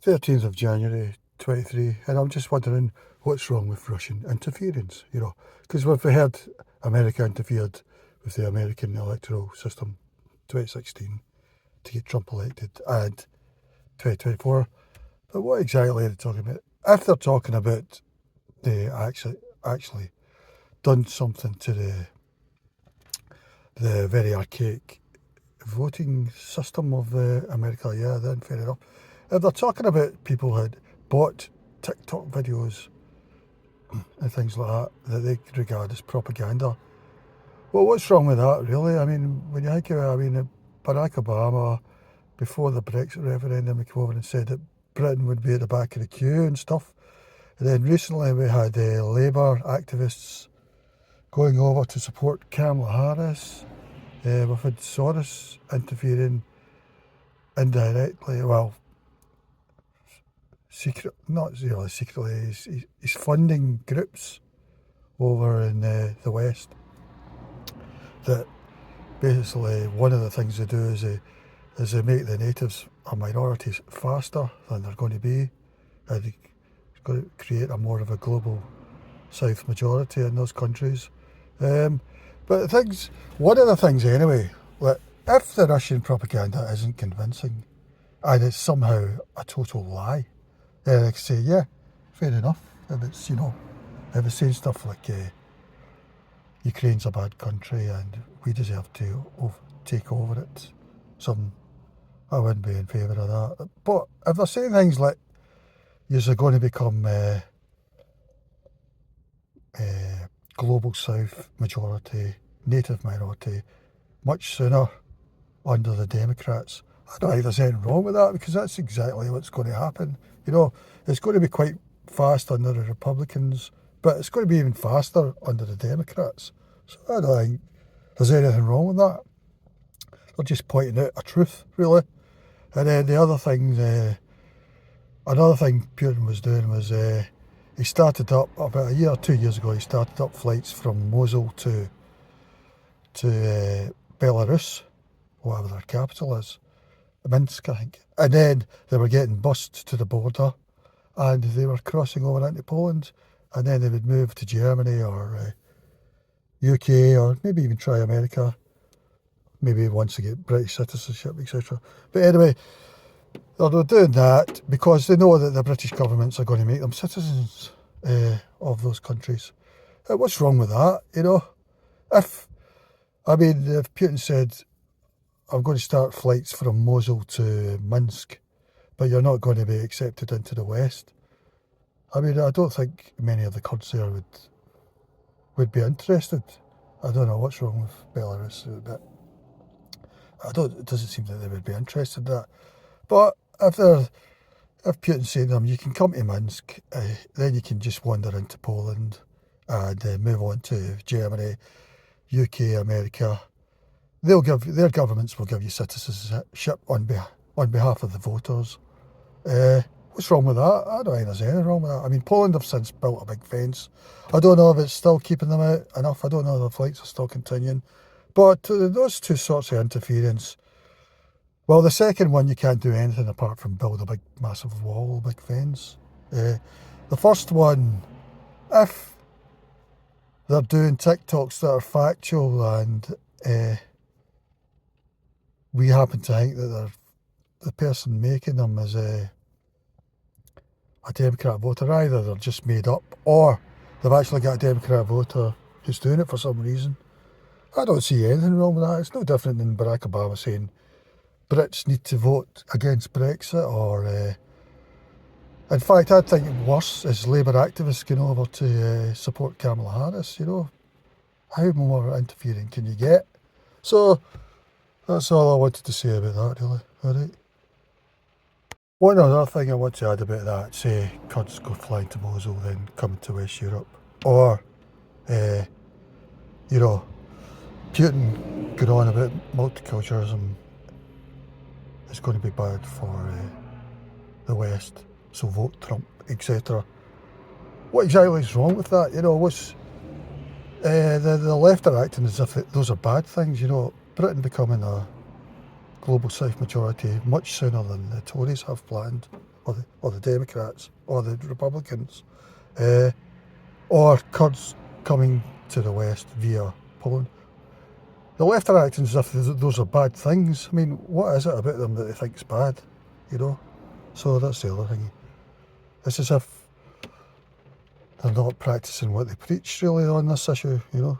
13th of January 23, and I'm just wondering what's wrong with Russian interference, because we've heard America interfered with the American electoral system 2016 to get Trump elected, and 2024. But what exactly are they talking about? If they're talking about they actually done something to the very archaic voting system of America, yeah, then fair enough. If they're talking about people who had bought TikTok videos and things like that they regard as propaganda, well, what's wrong with that, really? I mean, when you think of it, Barack Obama, before the Brexit referendum, he came over and said that Britain would be at the back of the queue and stuff. And then recently we had Labour activists going over to support Kamala Harris. We've had Soros interfering indirectly, well, not really secretly, he's funding groups over in the West that basically one of the things they do is they make the natives or minorities faster than they're going to be. And they're going to create a more of a global South majority in those countries. But one of the things anyway, like if the Russian propaganda isn't convincing and it's somehow a total lie, then I can say, yeah, fair enough. If it's, if it's saying stuff like Ukraine's a bad country and we deserve to take over it, I wouldn't be in favour of that. But if they're saying things like, you're going to become global South majority, native minority, much sooner under the Democrats, I don't think there's anything wrong with that, because that's exactly what's going to happen. It's going to be quite fast under the Republicans, but it's going to be even faster under the Democrats. So I don't think there's anything wrong with that. They're just pointing out a truth, really. And then the other thing, another thing Putin was doing was he started up, about a year or 2 years ago, he started up flights from Mosul to Belarus, whatever their capital is, Minsk, I think. And then they were getting bussed to the border and they were crossing over into Poland, and then they would move to Germany or UK or maybe even try America, maybe once they get British citizenship, etc. But anyway, they're doing that because they know that the British governments are going to make them citizens of those countries. What's wrong with that, If Putin said, I'm going to start flights from Mosul to Minsk, but you're not going to be accepted into the West, I don't think many of the Kurds there would be interested. I don't know what's wrong with Belarus, but it doesn't seem that they would be interested in that. But if Putin's saying to them, you can come to Minsk, then you can just wander into Poland and move on to Germany, UK, America. Their governments will give you citizenship on behalf of the voters. What's wrong with that? I don't think there's anything wrong with that. Poland have since built a big fence. I don't know if it's still keeping them out enough. I don't know if the flights are still continuing. But those two sorts of interference, well, the second one, you can't do anything apart from build a big, massive wall, a big fence. The first one, if they're doing TikToks that are factual and we happen to think that the person making them is a Democrat voter, either they're just made up or they've actually got a Democrat voter who's doing it for some reason. I don't see anything wrong with that. It's no different than Barack Obama saying Brits need to vote against Brexit, or in fact, I'd think worse is Labour activists going over to support Kamala Harris. How more interfering can you get? So that's all I wanted to say about that, really. All right. One other thing I want to add about that, say Kurds go flying to Mosul, then coming to West Europe, or Putin going on about multiculturalism is going to be bad for the West, so vote Trump, etc. What exactly is wrong with that? What's the left are acting as if those are bad things. Britain becoming global South majority much sooner than the Tories have planned, or the Democrats, or the Republicans, or Kurds coming to the West via Poland. The left are acting as if those are bad things. I mean, what is it about them that they think's bad, you know? So that's the other thing. It's as if they're not practising what they preach really on this issue, you know?